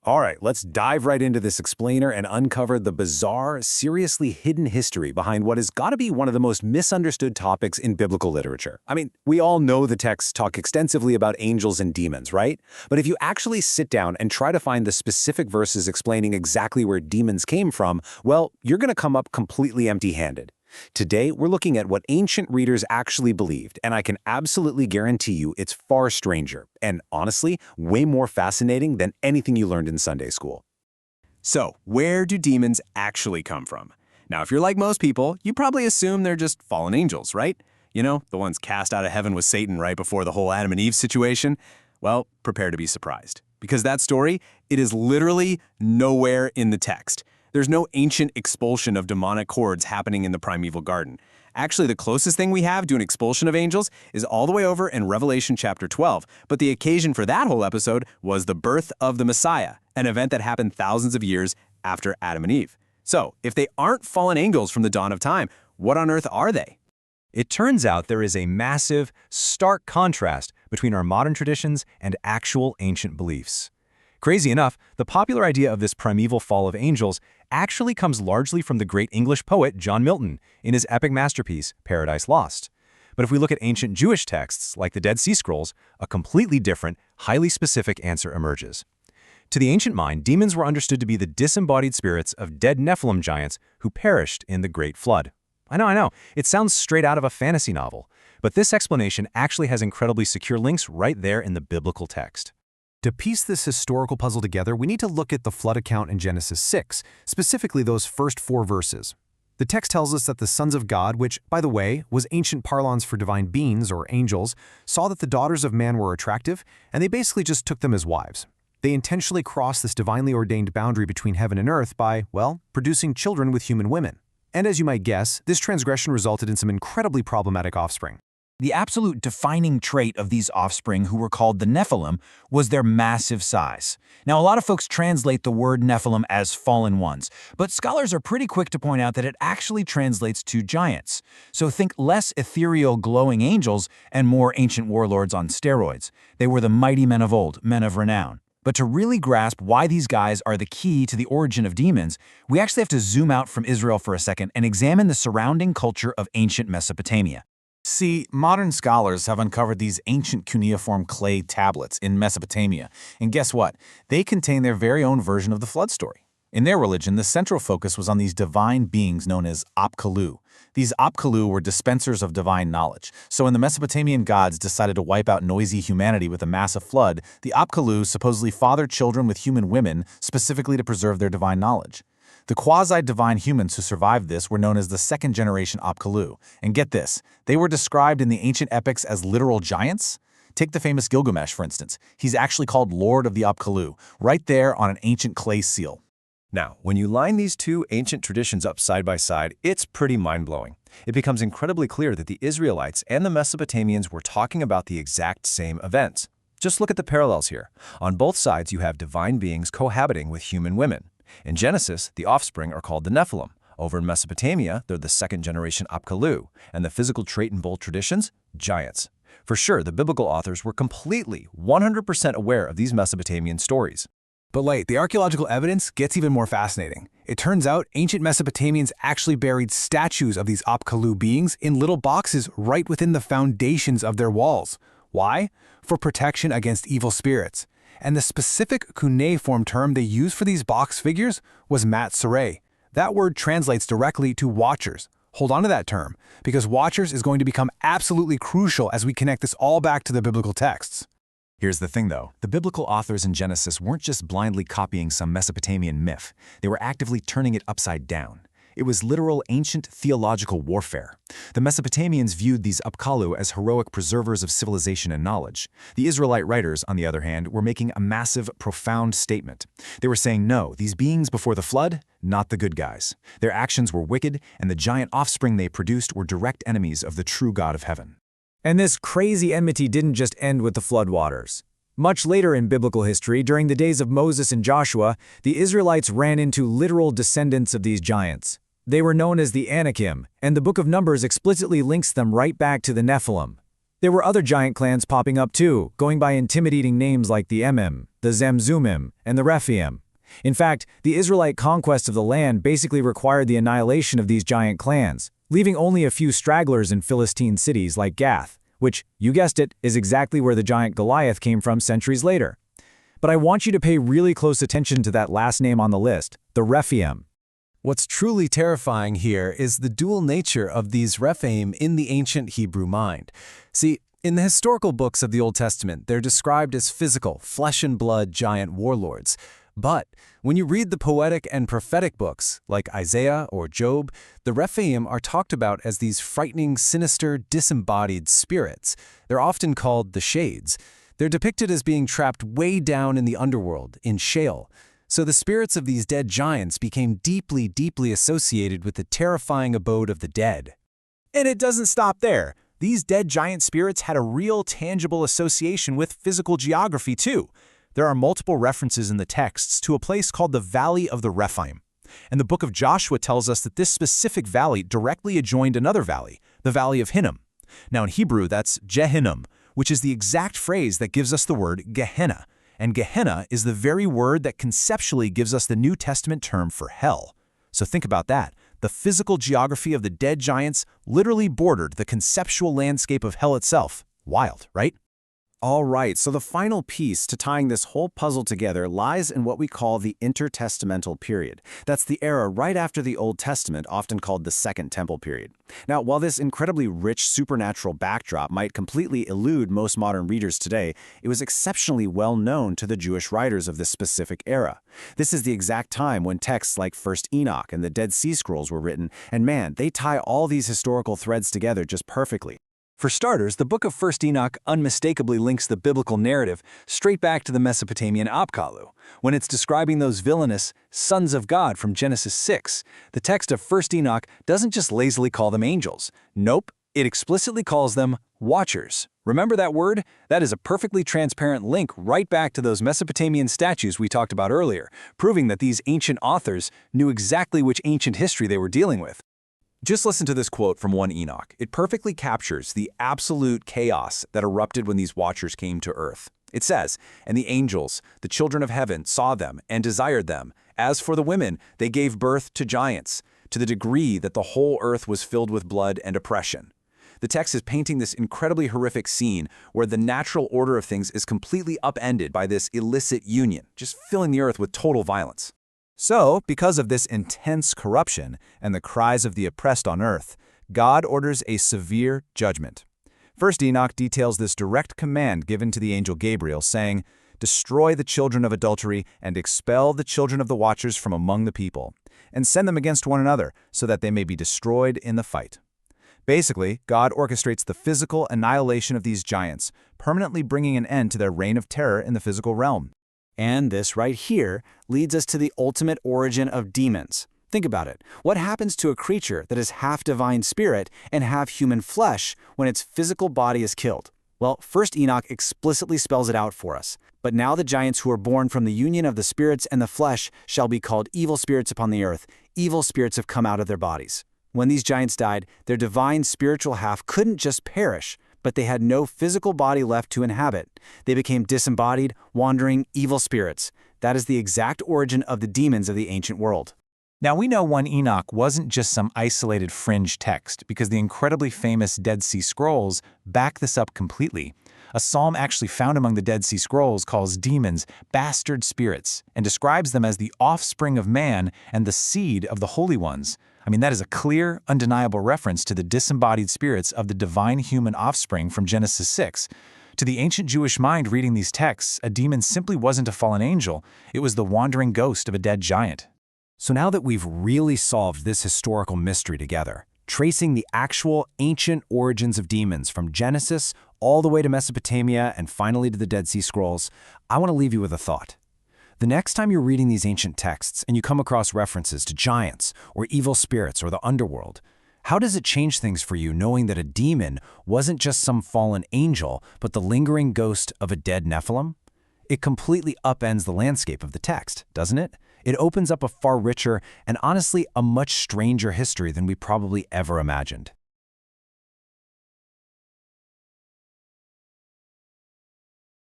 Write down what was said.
All right, let's dive right into this explainer and uncover the bizarre, seriously hidden history behind what has got to be one of the most misunderstood topics in biblical literature. I mean, we all know the texts talk extensively about angels and demons, right? But if you actually sit down and try to find the specific verses explaining exactly where demons came from, well, you're going to come up completely empty-handed. Today, we're looking at what ancient readers actually believed, and I can absolutely guarantee you it's far stranger, and honestly, way more fascinating than anything you learned in Sunday school. So, where do demons actually come from? Now, if you're like most people, you probably assume they're just fallen angels, right? You know, the ones cast out of heaven with Satan right before the whole Adam and Eve situation. Well, prepare to be surprised. Because that story, it is literally nowhere in the text. There's no ancient expulsion of demonic hordes happening in the primeval garden. Actually, the closest thing we have to an expulsion of angels is all the way over in Revelation chapter 12. But the occasion for that whole episode was the birth of the Messiah, an event that happened thousands of years after Adam and Eve. So, if they aren't fallen angels from the dawn of time, what on earth are they? It turns out there is a massive, stark contrast between our modern traditions and actual ancient beliefs. Crazy enough, the popular idea of this primeval fall of angels actually comes largely from the great English poet John Milton in his epic masterpiece, Paradise Lost. But if we look at ancient Jewish texts, like the Dead Sea Scrolls, a completely different, highly specific answer emerges. To the ancient mind, demons were understood to be the disembodied spirits of dead Nephilim giants who perished in the Great Flood. I know, it sounds straight out of a fantasy novel, but this explanation actually has incredibly secure links right there in the biblical text. To piece this historical puzzle together, we need to look at the flood account in Genesis 6, specifically those first 4 verses. The text tells us that the sons of God, which, by the way, was ancient parlance for divine beings or angels, saw that the daughters of man were attractive, and they basically just took them as wives. They intentionally crossed this divinely ordained boundary between heaven and earth by, well, producing children with human women. And as you might guess, this transgression resulted in some incredibly problematic offspring. The absolute defining trait of these offspring, who were called the Nephilim, was their massive size. Now, a lot of folks translate the word Nephilim as fallen ones, but scholars are pretty quick to point out that it actually translates to giants. So think less ethereal glowing angels and more ancient warlords on steroids. They were the mighty men of old, men of renown. But to really grasp why these guys are the key to the origin of demons, we actually have to zoom out from Israel for a second and examine the surrounding culture of ancient Mesopotamia. See, modern scholars have uncovered these ancient cuneiform clay tablets in Mesopotamia, and guess what? They contain their very own version of the flood story. In their religion, the central focus was on these divine beings known as Apkallu. These Apkallu were dispensers of divine knowledge. So when the Mesopotamian gods decided to wipe out noisy humanity with a massive flood, the Apkallu supposedly fathered children with human women specifically to preserve their divine knowledge. The quasi-divine humans who survived this were known as the second-generation Apkallu. And get this, they were described in the ancient epics as literal giants. Take the famous Gilgamesh, for instance. He's actually called Lord of the Apkallu, right there on an ancient clay seal. Now, when you line these two ancient traditions up side by side, it's pretty mind-blowing. It becomes incredibly clear that the Israelites and the Mesopotamians were talking about the exact same events. Just look at the parallels here. On both sides, you have divine beings cohabiting with human women. In Genesis, the offspring are called the Nephilim. Over in Mesopotamia, they're the second-generation Apkallu, and the physical trait in both traditions, giants. For sure, the biblical authors were completely, 100% aware of these Mesopotamian stories. But the archaeological evidence gets even more fascinating. It turns out ancient Mesopotamians actually buried statues of these Apkallu beings in little boxes right within the foundations of their walls. Why? For protection against evil spirits. And the specific cuneiform term they used for these box figures was matsere. That word translates directly to watchers. Hold on to that term, because watchers is going to become absolutely crucial as we connect this all back to the biblical texts. Here's the thing, though. The biblical authors in Genesis weren't just blindly copying some Mesopotamian myth. They were actively turning it upside down. It was literal ancient theological warfare. The Mesopotamians viewed these Apkallu as heroic preservers of civilization and knowledge. The Israelite writers, on the other hand, were making a massive, profound statement. They were saying, no, these beings before the flood, not the good guys. Their actions were wicked, and the giant offspring they produced were direct enemies of the true God of heaven. And this crazy enmity didn't just end with the floodwaters. Much later in biblical history, during the days of Moses and Joshua, the Israelites ran into literal descendants of these giants. They were known as the Anakim, and the Book of Numbers explicitly links them right back to the Nephilim. There were other giant clans popping up too, going by intimidating names like the Emim. the Zamzummim, and the Rephaim. In fact, the Israelite conquest of the land basically required the annihilation of these giant clans, leaving only a few stragglers in Philistine cities like Gath, which, you guessed it, is exactly where the giant Goliath came from centuries later. But I want you to pay really close attention to that last name on the list, the Rephaim. What's truly terrifying here is the dual nature of these Rephaim in the ancient Hebrew mind. See, in the historical books of the Old Testament, they're described as physical, flesh-and-blood giant warlords. But when you read the poetic and prophetic books, like Isaiah or Job, the Rephaim are talked about as these frightening, sinister, disembodied spirits. They're often called the Shades. They're depicted as being trapped way down in the underworld, in Sheol. So the spirits of these dead giants became deeply, deeply associated with the terrifying abode of the dead. And it doesn't stop there. These dead giant spirits had a real, tangible association with physical geography, too. There are multiple references in the texts to a place called the Valley of the Rephaim. And the book of Joshua tells us that this specific valley directly adjoined another valley, the Valley of Hinnom. Now in Hebrew, that's Gehenna, which is the exact phrase that gives us the word Gehenna. And Gehenna is the very word that conceptually gives us the New Testament term for hell. So think about that. The physical geography of the dead giants literally bordered the conceptual landscape of hell itself. Wild, right? All right, so the final piece to tying this whole puzzle together lies in what we call the intertestamental period. That's the era right after the Old Testament, often called the Second Temple period. Now, while this incredibly rich supernatural backdrop might completely elude most modern readers today, it was exceptionally well known to the Jewish writers of this specific era. This is the exact time when texts like 1st Enoch and the Dead Sea Scrolls were written, and man, they tie all these historical threads together just perfectly. For starters, the book of 1st Enoch unmistakably links the biblical narrative straight back to the Mesopotamian Apkallu. When it's describing those villainous sons of God from Genesis 6, the text of 1st Enoch doesn't just lazily call them angels. Nope, it explicitly calls them watchers. Remember that word? That is a perfectly transparent link right back to those Mesopotamian statues we talked about earlier, proving that these ancient authors knew exactly which ancient history they were dealing with. Just listen to this quote from 1 Enoch. It perfectly captures the absolute chaos that erupted when these watchers came to earth. It says, "And the angels, the children of heaven, saw them and desired them. As for the women, they gave birth to giants, to the degree that the whole earth was filled with blood and oppression." The text is painting this incredibly horrific scene where the natural order of things is completely upended by this illicit union, just filling the earth with total violence. So, because of this intense corruption and the cries of the oppressed on earth, God orders a severe judgment. 1st Enoch details this direct command given to the angel Gabriel, saying, "Destroy the children of adultery and expel the children of the watchers from among the people, and send them against one another, so that they may be destroyed in the fight." Basically, God orchestrates the physical annihilation of these giants, permanently bringing an end to their reign of terror in the physical realm. And this right here leads us to the ultimate origin of demons. Think about it. What happens to a creature that is half divine spirit and half human flesh when its physical body is killed? Well, 1st Enoch explicitly spells it out for us. "But now the giants who are born from the union of the spirits and the flesh shall be called evil spirits upon the earth. Evil spirits have come out of their bodies." When these giants died, their divine spiritual half couldn't just perish, but they had no physical body left to inhabit. They became disembodied, wandering, evil spirits. That is the exact origin of the demons of the ancient world. Now we know 1 Enoch wasn't just some isolated fringe text, because the incredibly famous Dead Sea Scrolls back this up completely. A psalm actually found among the Dead Sea Scrolls calls demons bastard spirits and describes them as the offspring of man and the seed of the holy ones. I mean, that is a clear, undeniable reference to the disembodied spirits of the divine human offspring from Genesis 6. To the ancient Jewish mind reading these texts, a demon simply wasn't a fallen angel, it was the wandering ghost of a dead giant. So now that we've really solved this historical mystery together, tracing the actual ancient origins of demons from Genesis all the way to Mesopotamia and finally to the Dead Sea Scrolls, I want to leave you with a thought. The next time you're reading these ancient texts and you come across references to giants or evil spirits or the underworld, how does it change things for you knowing that a demon wasn't just some fallen angel, but the lingering ghost of a dead Nephilim? It completely upends the landscape of the text, doesn't it? It opens up a far richer and honestly a much stranger history than we probably ever imagined.